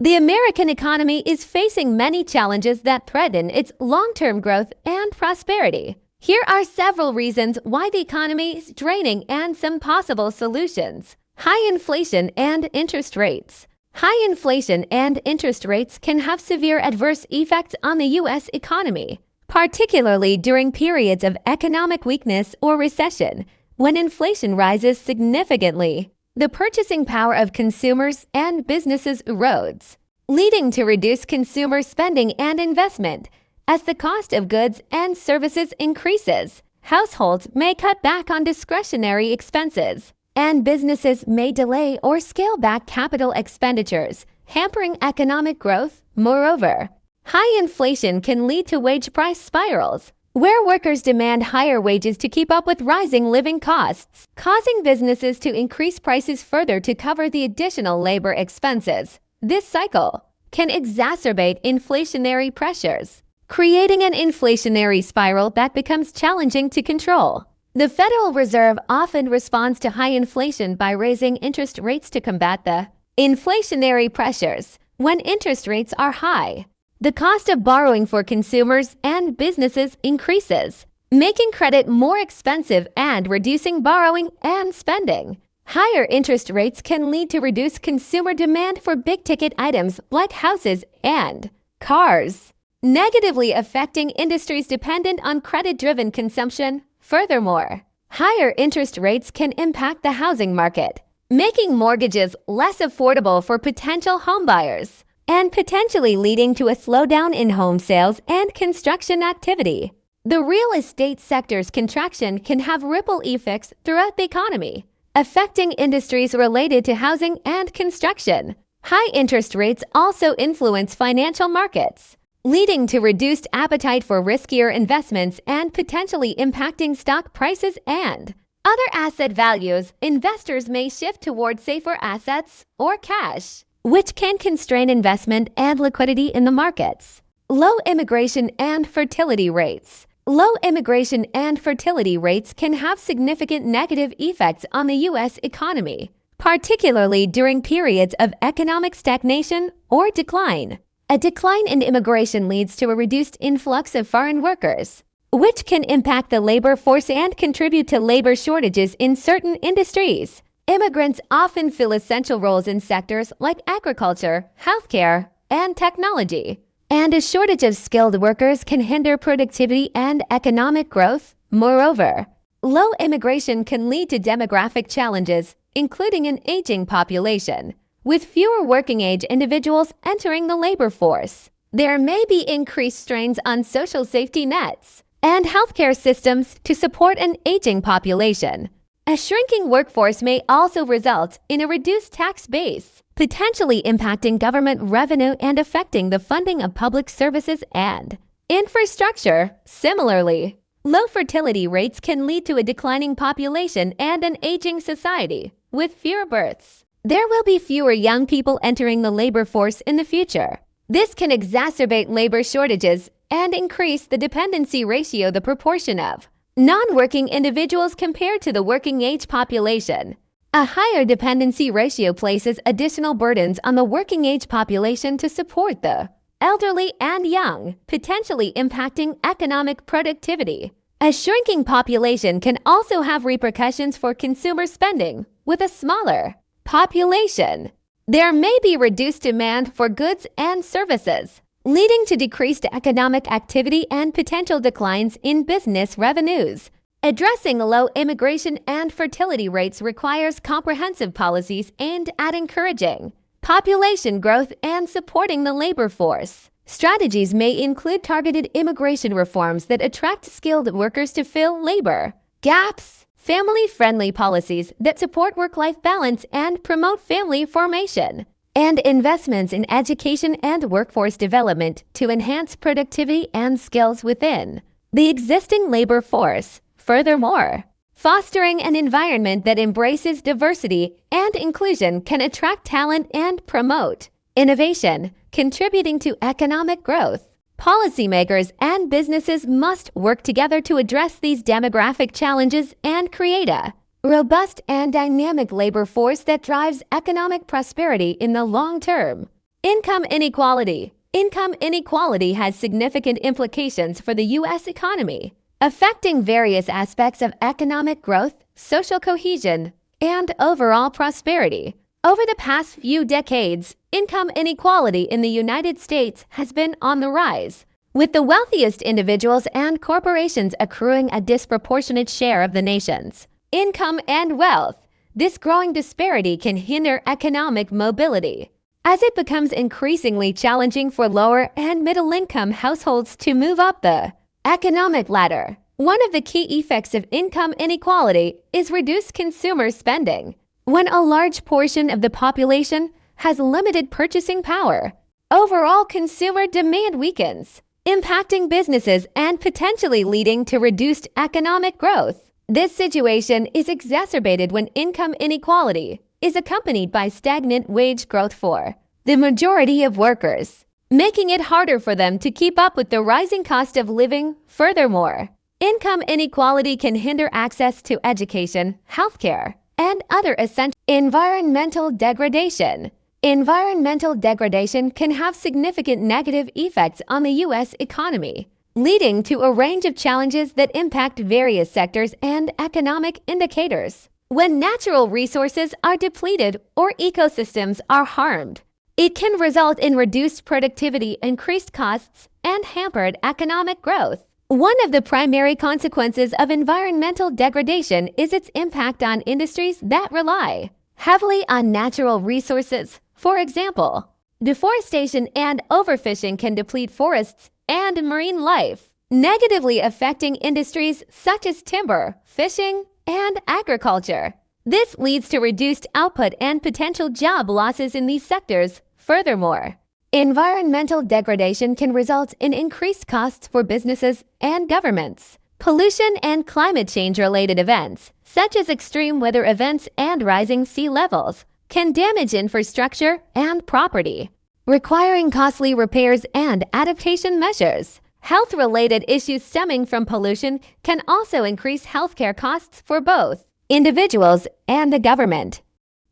The American economy is facing many challenges that threaten its long-term growth and prosperity. Here are several reasons why the economy is draining and some possible solutions. High inflation and interest rates. High inflation and interest rates can have severe adverse effects on the U.S. economy, particularly during periods of economic weakness or recession, when inflation rises significantly. The purchasing power of consumers and businesses erodes, leading to reduced consumer spending and investment. As the cost of goods and services increases, households may cut back on discretionary expenses, and businesses may delay or scale back capital expenditures, hampering economic growth. Moreover, high inflation can lead to wage price spirals, where workers demand higher wages to keep up with rising living costs, causing businesses to increase prices further to cover the additional labor expenses. This cycle can exacerbate inflationary pressures, creating an inflationary spiral that becomes challenging to control. The Federal Reserve often responds to high inflation by raising interest rates to combat the inflationary pressures. When interest rates are high, the cost of borrowing for consumers and businesses increases, making credit more expensive and reducing borrowing and spending. Higher interest rates can lead to reduced consumer demand for big-ticket items like houses and cars, negatively affecting industries dependent on credit-driven consumption. Furthermore, higher interest rates can impact the housing market, making mortgages less affordable for potential homebuyers and potentially leading to a slowdown in home sales and construction activity. The real estate sector's contraction can have ripple effects throughout the economy, affecting industries related to housing and construction. High interest rates also influence financial markets, leading to reduced appetite for riskier investments and potentially impacting stock prices and other asset values. Investors may shift toward safer assets or cash, which can constrain investment and liquidity in the markets. Low immigration and fertility rates. Low immigration and fertility rates can have significant negative effects on the U.S. economy, particularly during periods of economic stagnation or decline. A decline in immigration leads to a reduced influx of foreign workers, which can impact the labor force and contribute to labor shortages in certain industries. Immigrants often fill essential roles in sectors like agriculture, healthcare, and technology, and a shortage of skilled workers can hinder productivity and economic growth. Moreover, low immigration can lead to demographic challenges, including an aging population, with fewer working-age individuals entering the labor force. There may be increased strains on social safety nets and healthcare systems to support an aging population. A shrinking workforce may also result in a reduced tax base, potentially impacting government revenue and affecting the funding of public services and infrastructure. Similarly, low fertility rates can lead to a declining population and an aging society. With fewer births, there will be fewer young people entering the labor force in the future. This can exacerbate labor shortages and increase the dependency ratio, the proportion of non-working individuals compared to the working-age population. A higher dependency ratio places additional burdens on the working-age population to support the elderly and young, potentially impacting economic productivity. A shrinking population can also have repercussions for consumer spending. With a smaller population, there may be reduced demand for goods and services, leading to decreased economic activity and potential declines in business revenues. Addressing low immigration and fertility rates requires comprehensive policies aimed at encouraging population growth and supporting the labor force. Strategies may include targeted immigration reforms that attract skilled workers to fill labor gaps, family-friendly policies that support work-life balance and promote family formation, and investments in education and workforce development to enhance productivity and skills within the existing labor force. Furthermore, fostering an environment that embraces diversity and inclusion can attract talent and promote innovation, contributing to economic growth. Policymakers and businesses must work together to address these demographic challenges and create a robust and dynamic labor force that drives economic prosperity in the long term. Income inequality. Income inequality has significant implications for the U.S. economy, affecting various aspects of economic growth, social cohesion, and overall prosperity. Over the past few decades, income inequality in the United States has been on the rise, with the wealthiest individuals and corporations accruing a disproportionate share of the nation's income and wealth. This growing disparity can hinder economic mobility, as it becomes increasingly challenging for lower and middle-income households to move up the economic ladder. One of the key effects of income inequality is reduced consumer spending. When a large portion of the population has limited purchasing power, overall consumer demand weakens, impacting businesses and potentially leading to reduced economic growth. This situation is exacerbated when income inequality is accompanied by stagnant wage growth for the majority of workers, making it harder for them to keep up with the rising cost of living. Furthermore, income inequality can hinder access to education, healthcare, and other essential. Environmental degradation. Environmental degradation can have significant negative effects on the U.S. economy, leading to a range of challenges that impact various sectors and economic indicators. When natural resources are depleted or ecosystems are harmed, it can result in reduced productivity, increased costs, and hampered economic growth. One of the primary consequences of environmental degradation is its impact on industries that rely heavily on natural resources. For example, deforestation and overfishing can deplete forests and marine life, negatively affecting industries such as timber, fishing, and agriculture. This leads to reduced output and potential job losses in these sectors. Furthermore, environmental degradation can result in increased costs for businesses and governments. Pollution and climate change-related events, such as extreme weather events and rising sea levels, can damage infrastructure and property, requiring costly repairs and adaptation measures. Health-related issues stemming from pollution can also increase healthcare costs for both individuals and the government.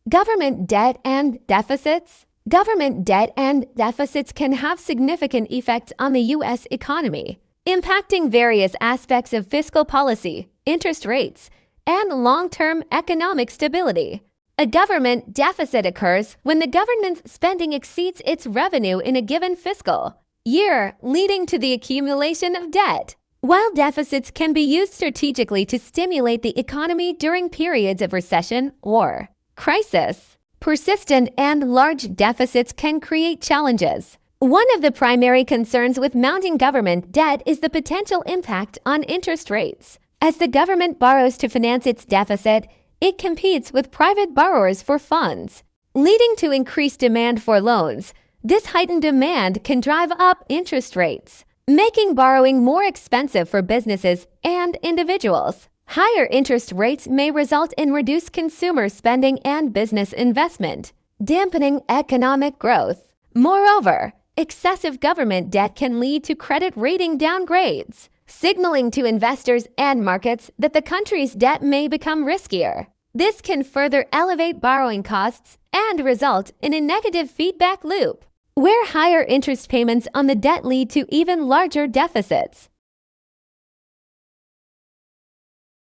Government debt and deficits. Government debt and deficits can have significant effects on the U.S. economy, impacting various aspects of fiscal policy, interest rates, and long-term economic stability. A government deficit occurs when the government's spending exceeds its revenue in a given fiscal year, leading to the accumulation of debt. While deficits can be used strategically to stimulate the economy during periods of recession or crisis, persistent and large deficits can create challenges. One of the primary concerns with mounting government debt is the potential impact on interest rates. As the government borrows to finance its deficit, it competes with private borrowers for funds, leading to increased demand for loans. This heightened demand can drive up interest rates, making borrowing more expensive for businesses and individuals. Higher interest rates may result in reduced consumer spending and business investment, dampening economic growth. Moreover, excessive government debt can lead to credit rating downgrades, signaling to investors and markets that the country's debt may become riskier. This can further elevate borrowing costs and result in a negative feedback loop, where higher interest payments on the debt lead to even larger deficits.